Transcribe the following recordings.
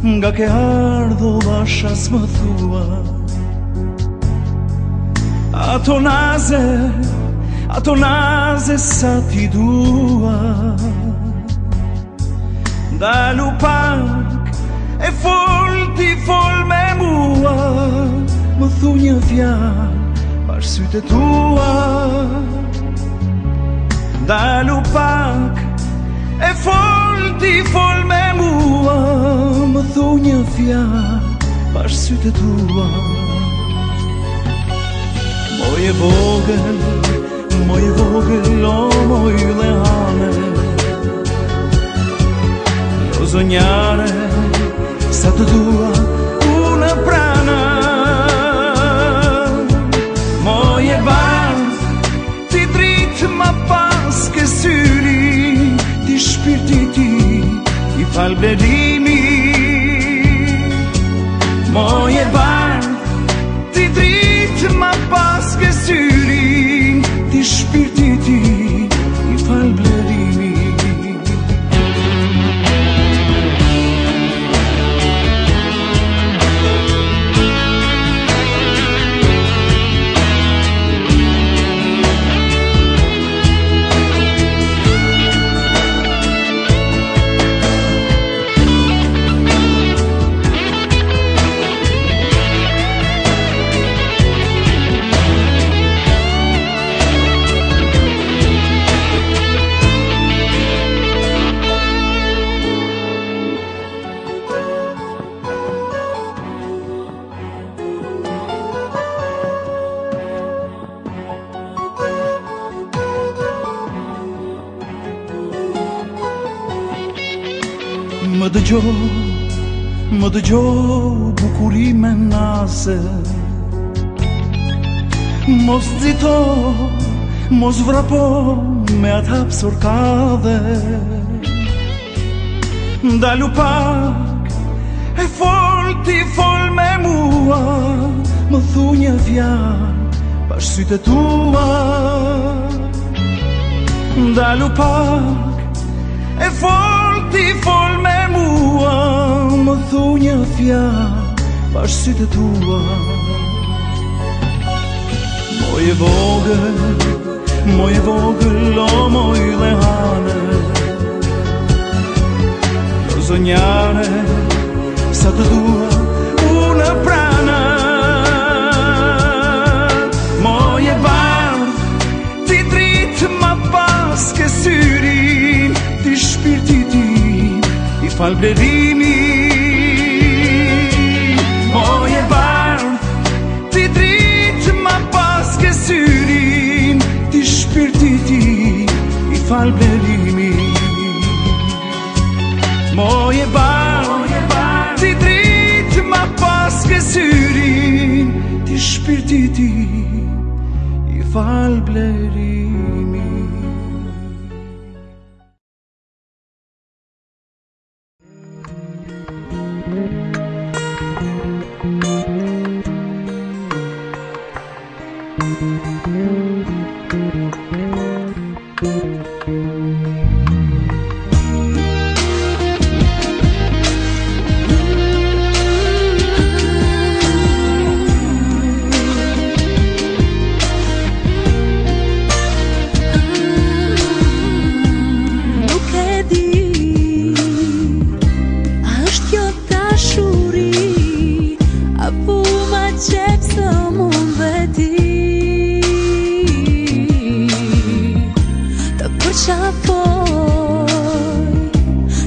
Nga ke ardhë o bashkë as më thua Ato naze sa ti dua Dalu pak e fol ti fol me mua Më thu një fjalë bashkë sytë tua Dalu pak e fol ti fol me mua Më thu një fjalë bashkë sytë tua Moje vogël, o moj lehane Lo zonjare, sa të dua unë prana Moje bardh, ti dritë ma pas ke syri Ti shpirti ti, i fal blerimi Moje bardh, ti dritë ma pas ke syri Ti shpirti ti, i fal blerimi Më dëgjoj bukurime nase Mos zito, mos vrapo me atë hapsur kave Ndalu pak e fol ti fol me mua Më thu një fjalë bashkë sytë tua Ndalu pak e fol ti fol me mua Më thu një fjalë bashkë sytë tua Moje vogël, o moj lehane Lo zonjare, sa të dua unë prana Moje bardh, ti dritë ma pas ke syri Ti shpirti ti, i fal blerimi Moje bardh, ti dritë ma pas ke syri Ti shpirti ti, i fal blerimi Moje bardh, ti dritë ma pas ke syri Ti shpirti ti, i fal blerimi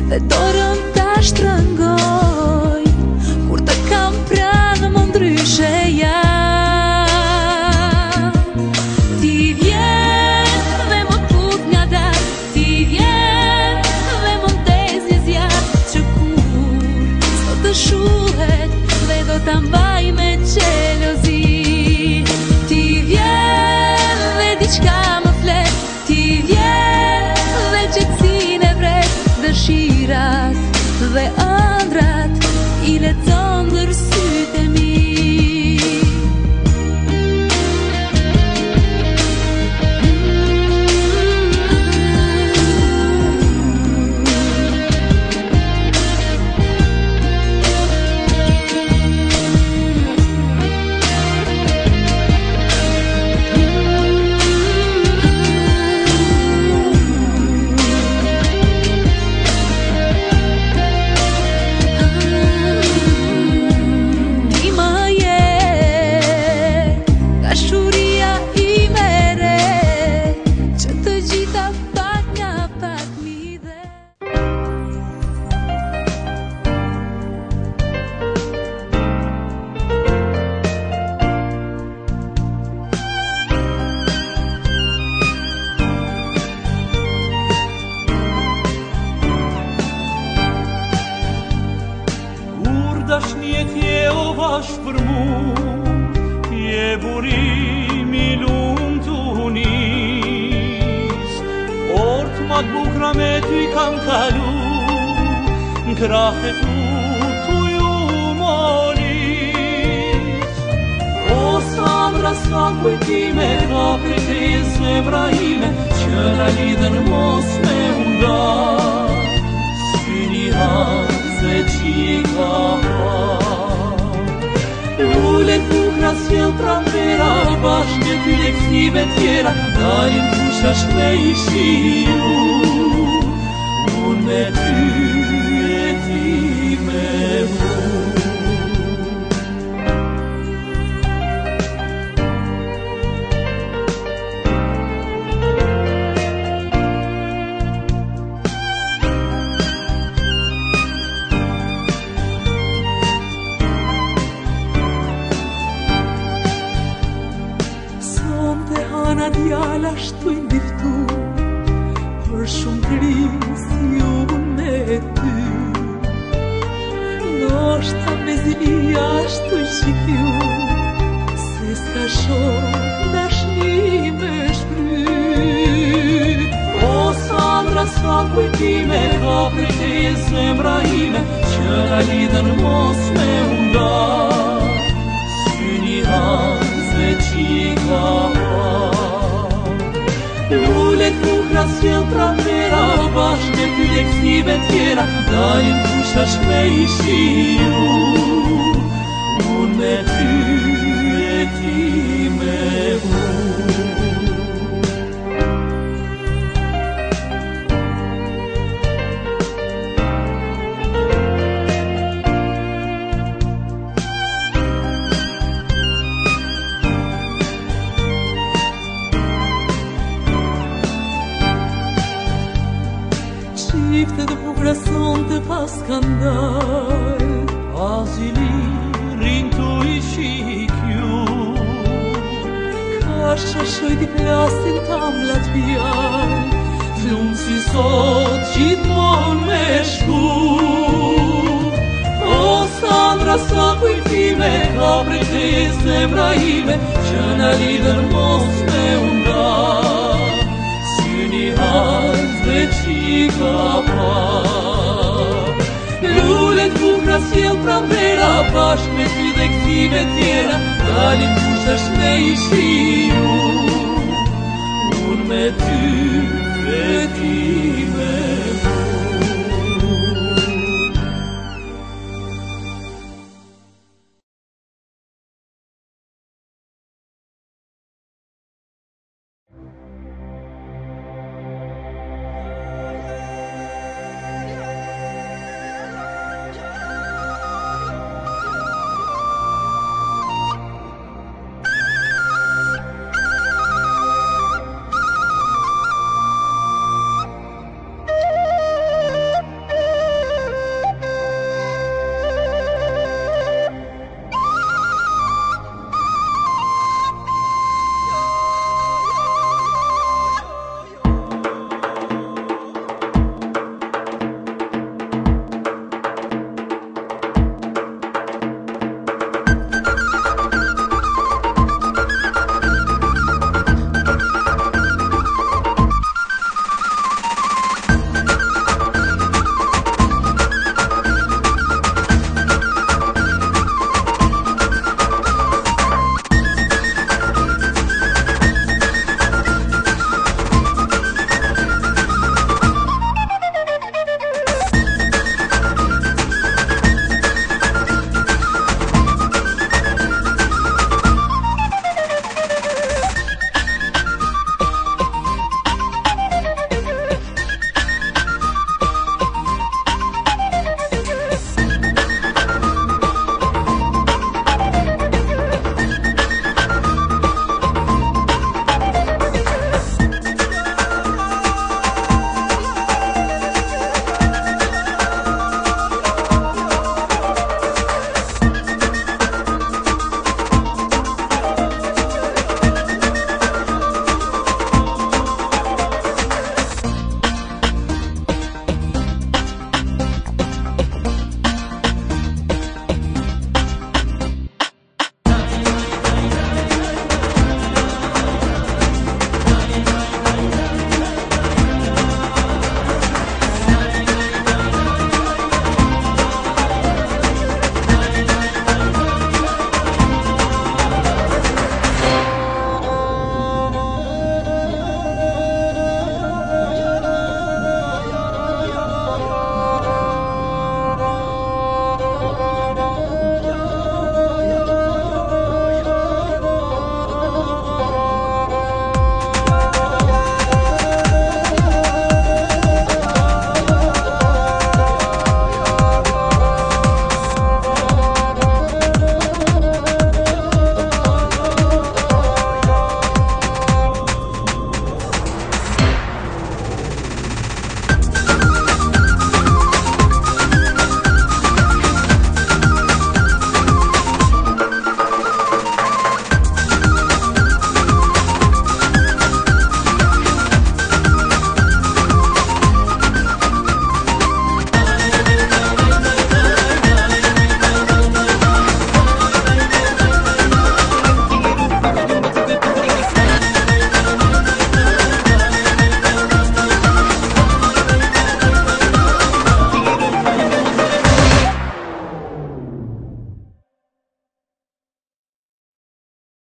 Dhe dorën ta shtroj lirat dhe ëndrat I lexon ndër sytë e mi. Dashniet je o vash për mu, je burimi lumë të unis. Ort ma t'bukra me ty kam kalu, n'krahe tu ju molis. O Sandra, sa kujtime ka prej teje zemra ime, që na lidhen mos me unda. Syni hanze qika Lule kukra s'jel pranvera Bashkë me ty leksive tjera Dalin fusha shme I shiu Unë me ty e ti me mu. Ana djala shtu I ndiftu Për shumë kris ju me ty Ndoshta me zilia shtu shikju Se s'ka shumë dashni me shkry. O Sandra, sa kujtime ka prej teje zemra ime Që na lidhen mos me unda. Syni hanze qika Lule kukra s'jel pranvera Bashkë me ty leksive tjera Dalin fusha shme I shiu Unë me ty e ti me mu. Qifte dhe bukra son të pas skandal Asili rin tu I shikju Ka shashoj t'i plasin tamlat vjall Flumë si sot gjithmon me shku. O Sandra, sa kujtime ka prej teje zemra ime Që na lidhen mos me unda. Syni hanze qika Lule kukra s'jel pranvera Bashkë me ty dhe ksive tjera Dalin fusha shme I shiu Unë me ty e ti me mu.